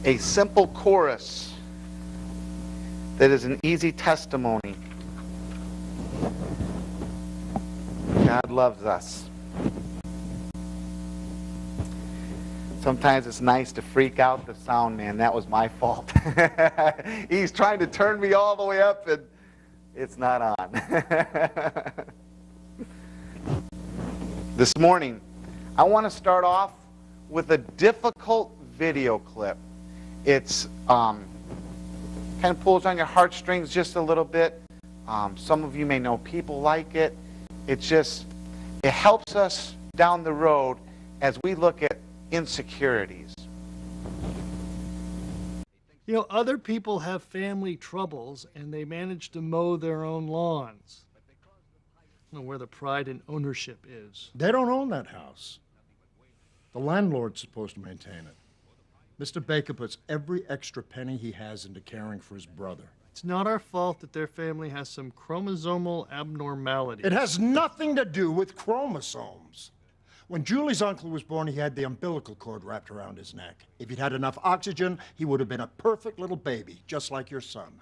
a simple chorus that is an easy testimony. God loves us. Sometimes it's nice to freak out the sound man. That was my fault. He's trying to turn me all the way up and it's not on. This morning, I want to start off with a difficult video clip. It's kind of pulls on your heartstrings just a little bit. Some of you may know people like it. It helps us down the road as we look at insecurities. You know, other people have family troubles and they manage to mow their own lawns. I don't know where the pride and ownership is. They don't own that house. The landlord's supposed to maintain it. Mr. Baker puts every extra penny he has into caring for his brother. It's not our fault that their family has some chromosomal abnormality. It has nothing to do with chromosomes. When Julie's uncle was born, he had the umbilical cord wrapped around his neck. If he'd had enough oxygen, he would have been a perfect little baby, just like your son.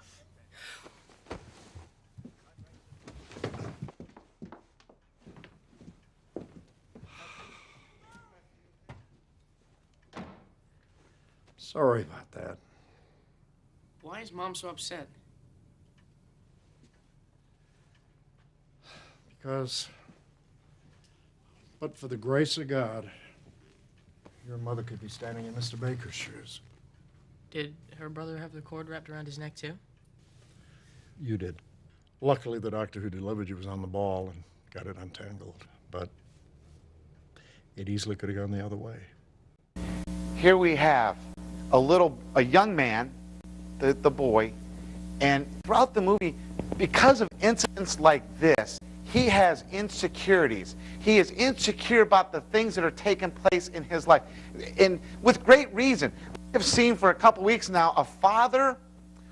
Sorry about that. Why is Mom so upset? Because, but for the grace of God, your mother could be standing in Mr. Baker's shoes. Did her brother have the cord wrapped around his neck, too? You did. Luckily, the doctor who delivered you was on the ball and got it untangled, but it easily could have gone the other way. Here we have a young man, the boy, and throughout the movie, because of incidents like this, he has insecurities. He is insecure about the things that are taking place in his life, and with great reason. We have seen for a couple weeks now a father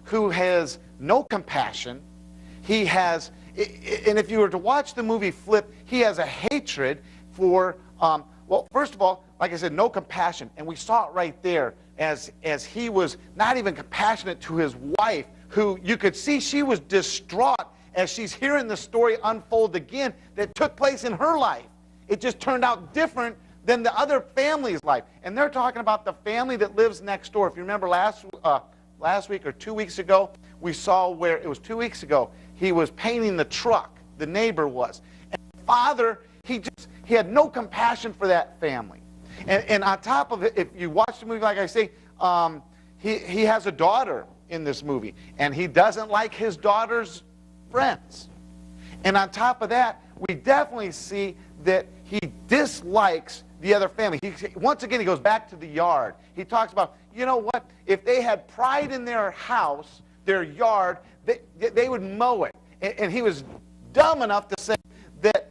who has no compassion. He has, and if you were to watch the movie Flip, he has a hatred for, well, first of all, like I said, no compassion. And we saw it right there as he was not even compassionate to his wife, who you could see she was distraught as she's hearing the story unfold again that took place in her life. It just turned out different than the other family's life. And they're talking about the family that lives next door. If you remember last week or 2 weeks ago, we saw where, it was 2 weeks ago, he was painting the truck, the neighbor was. And the father, he had no compassion for that family. And on top of it, if you watch the movie, like I say, he has a daughter in this movie, and he doesn't like his daughter's friends. And on top of that, we definitely see that he dislikes the other family. Once again, he goes back to the yard. He talks about, you know what, if they had pride in their house, their yard, they would mow it. And he was dumb enough to say that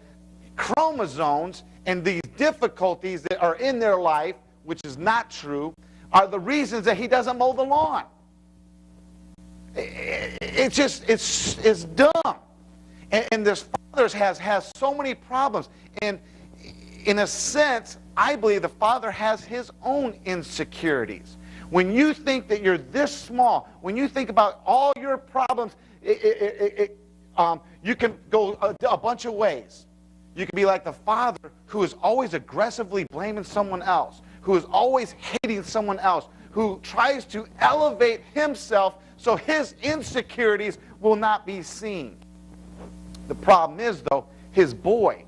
chromosomes and these difficulties that are in their life, which is not true, are the reasons that he doesn't mow the lawn. It's dumb. And this father has so many problems. And in a sense, I believe the father has his own insecurities. When you think that you're this small, when you think about all your problems, you can go a bunch of ways. You can be like the father who is always aggressively blaming someone else, who is always hating someone else, who tries to elevate himself so his insecurities will not be seen. The problem is, though, his boy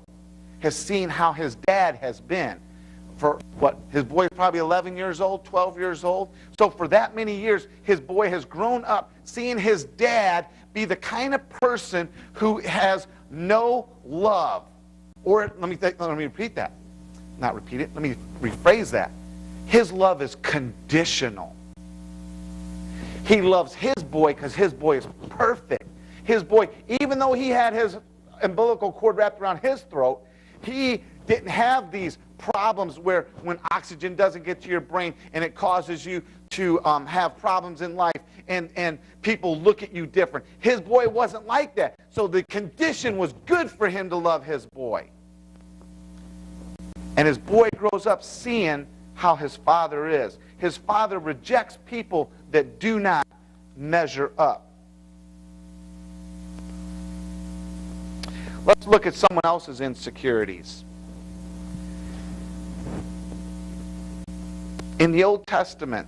has seen how his dad has been. For what? His boy is probably 11 years old, 12 years old. So for that many years, his boy has grown up seeing his dad be the kind of person who has no love. Or let me repeat that. Not repeat it. Let me rephrase that. His love is conditional. He loves his boy because his boy is perfect. His boy, even though he had his umbilical cord wrapped around his throat, he didn't have these problems where when oxygen doesn't get to your brain and it causes you to have problems in life and people look at you different. His boy wasn't like that. So the condition was good for him to love his boy. And his boy grows up seeing how his father is. His father rejects people that do not measure up. Let's look at someone else's insecurities. In the Old Testament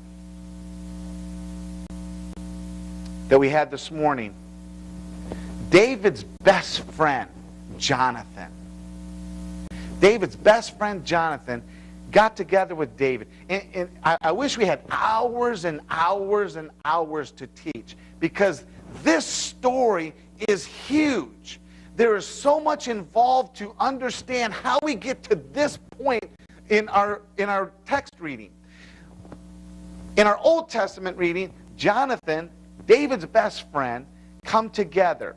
that we had this morning, David's best friend, Jonathan. David's best friend, Jonathan, got together with David. And I wish we had hours and hours and hours to teach, because this story is huge. There is so much involved to understand how we get to this point in our text reading. In our Old Testament reading, Jonathan, David's best friend, come together.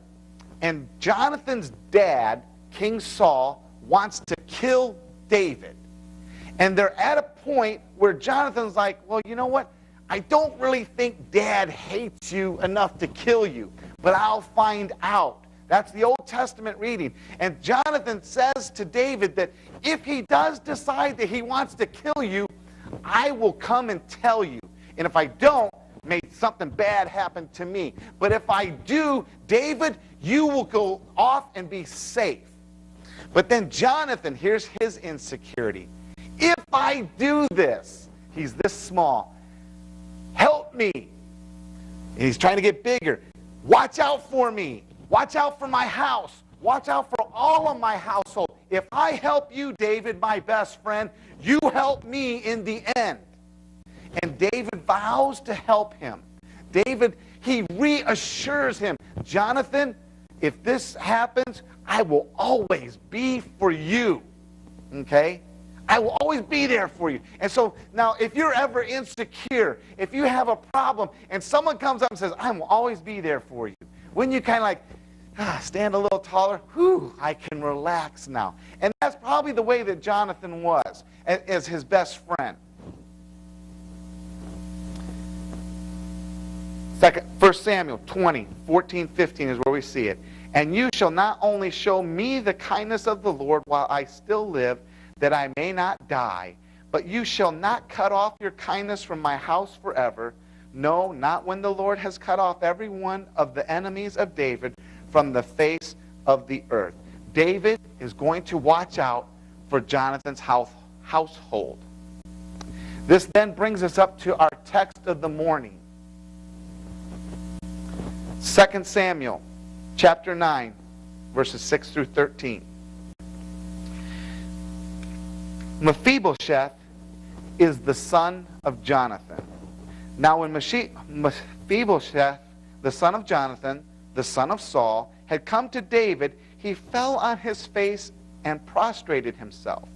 And Jonathan's dad, King Saul, wants to kill David. And they're at a point where Jonathan's like, well, you know what? I don't really think Dad hates you enough to kill you, but I'll find out. That's the Old Testament reading. And Jonathan says to David that if he does decide that he wants to kill you, I will come and tell you. And if I don't, may something bad happen to me. But if I do, David, you will go off and be safe. But then Jonathan, here's his insecurity. If I do this, he's this small, help me. And he's trying to get bigger. Watch out for me. Watch out for my house. Watch out for all of my household. If I help you, David, my best friend, you help me in the end. And David vows to help him. David, he reassures him, Jonathan, if this happens, I will always be for you. Okay? I will always be there for you. And so now if you're ever insecure, if you have a problem, and someone comes up and says, I will always be there for you, wouldn't you kind of like, stand a little taller? Whew, I can relax now. And that's probably the way that Jonathan was as his best friend. 1 Samuel 20, 14, 15 is where we see it. And you shall not only show me the kindness of the Lord while I still live, that I may not die, but you shall not cut off your kindness from my house forever. No, not when the Lord has cut off every one of the enemies of David from the face of the earth. David is going to watch out for Jonathan's household. This then brings us up to our text of the morning. 2 Samuel chapter 9, verses 6 through 13. Mephibosheth is the son of Jonathan. Now when Mephibosheth, the son of Jonathan, the son of Saul, had come to David, he fell on his face and prostrated himself.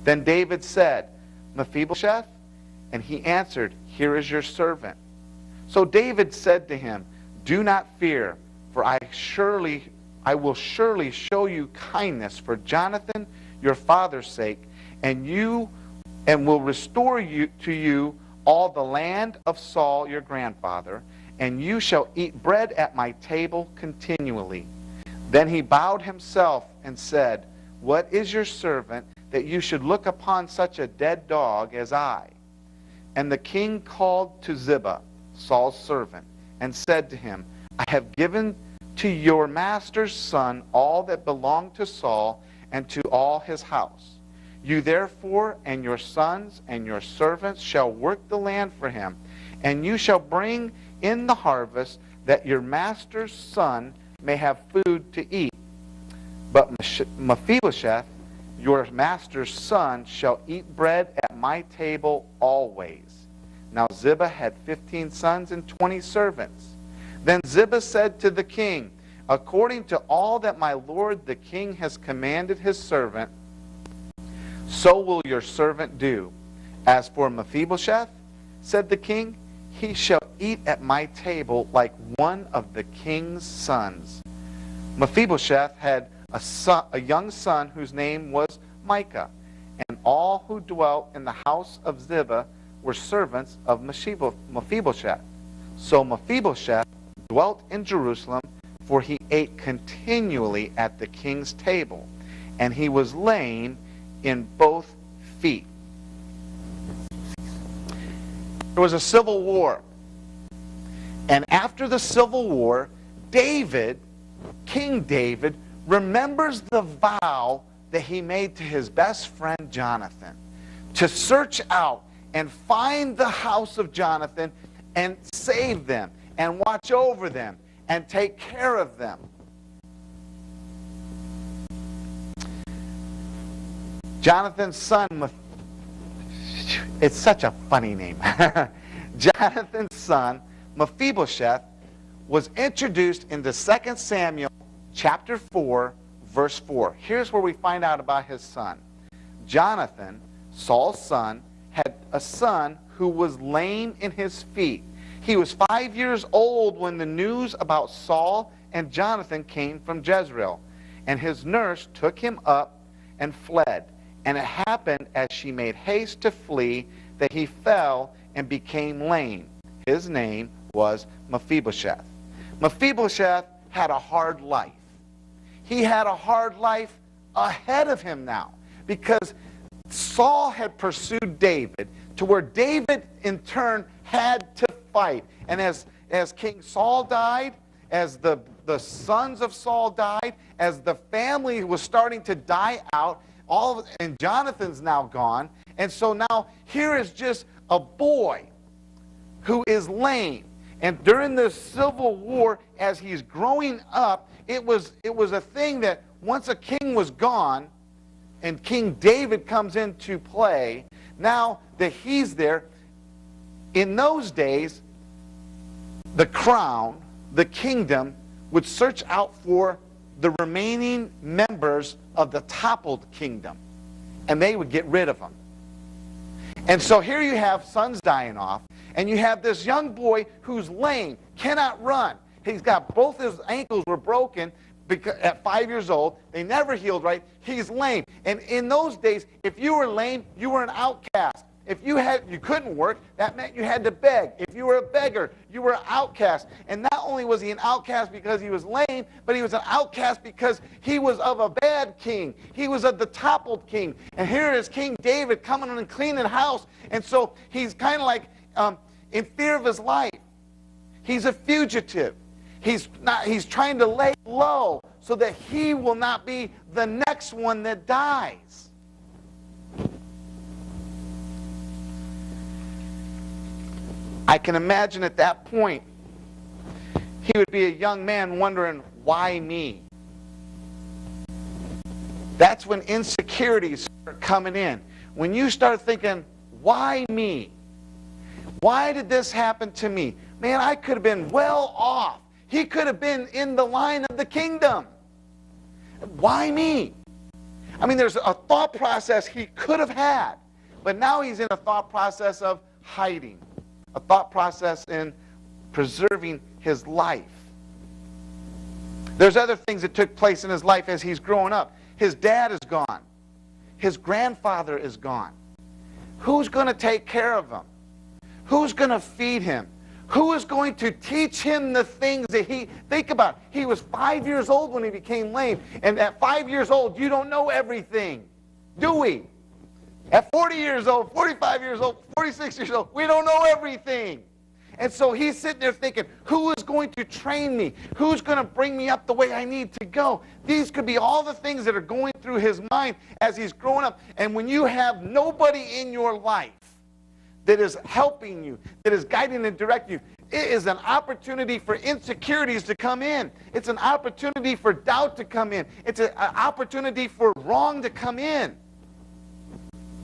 Then David said, Mephibosheth? And he answered, Here is your servant. So David said to him, Do not fear, for I will surely show you kindness for Jonathan, your father's sake, and will restore to you all the land of Saul your grandfather, and you shall eat bread at my table continually. Then he bowed himself and said, What is your servant that you should look upon such a dead dog as I? And the king called to Ziba, Saul's servant, and said to him, I have given to your master's son all that belonged to Saul and to all his house. You therefore and your sons and your servants shall work the land for him, and you shall bring in the harvest, that your master's son may have food to eat. But Mephibosheth, your master's son, shall eat bread at my table always. Now Ziba had 15 sons and 20 servants. Then Ziba said to the king, According to all that my lord the king has commanded his servant, so will your servant do. As for Mephibosheth, said the king, he shall eat at my table like one of the king's sons. Mephibosheth had a young son whose name was Micah, and all who dwelt in the house of Ziba were servants of Mephibosheth. So Mephibosheth dwelt in Jerusalem, for he ate continually at the king's table, and he was lame in both feet. There was a civil war. And after the civil war, David, King David, remembers the vow that he made to his best friend Jonathan to search out and find the house of Jonathan and save them and watch over them and take care of them. Jonathan's son, it's such a funny name. Jonathan's son, Mephibosheth, was introduced into 2 Samuel chapter 4, verse 4. Here's where we find out about his son. Jonathan, Saul's son, had a son who was lame in his feet. He was 5 years old when the news about Saul and Jonathan came from Jezreel. And his nurse took him up and fled. And it happened as she made haste to flee that he fell and became lame. His name was Mephibosheth. Mephibosheth had a hard life. He had a hard life ahead of him now, because Saul had pursued David to where David in turn had to fight. And as King Saul died, as the sons of Saul died, as the family was starting to die out, and Jonathan's now gone, and so now here is just a boy who is lame. And during the Civil War, as he's growing up, it was a thing that once a king was gone and King David comes into play, now that he's there, in those days, the crown, the kingdom, would search out for the remaining members of the toppled kingdom, and they would get rid of them. And so here you have sons dying off, and you have this young boy who's lame, cannot run. He's got both his ankles were broken because at 5 years old. They never healed right. He's lame. And in those days, if you were lame, you were an outcast. If you couldn't work, that meant you had to beg. If you were a beggar, you were an outcast. And not only was he an outcast because he was lame, but he was an outcast because he was of a bad king. He was of the toppled king. And here is King David coming in and cleaning house. And so he's kind of like in fear of his life. He's a fugitive. He's trying to lay low so that he will not be the next one that dies. I can imagine at that point, he would be a young man wondering, why me? That's when insecurities start coming in. When you start thinking, why me? Why did this happen to me? Man, I could have been well off. He could have been in the line of the kingdom. Why me? I mean, there's a thought process he could have had, but now he's in a thought process of hiding. A thought process in preserving his life. There's other things that took place in his life as he's growing up. His dad is gone. His grandfather is gone. Who's going to take care of him? Who's going to feed him? Who is going to teach him the things that think about, he was 5 years old when he became lame. And at 5 years old, you don't know everything, do we? At 40 years old, 45 years old, 46 years old, we don't know everything. And so he's sitting there thinking, who is going to train me? Who's going to bring me up the way I need to go? These could be all the things that are going through his mind as he's growing up. And when you have nobody in your life that is helping you, that is guiding and directing you, it is an opportunity for insecurities to come in. It's an opportunity for doubt to come in. It's an opportunity for wrong to come in.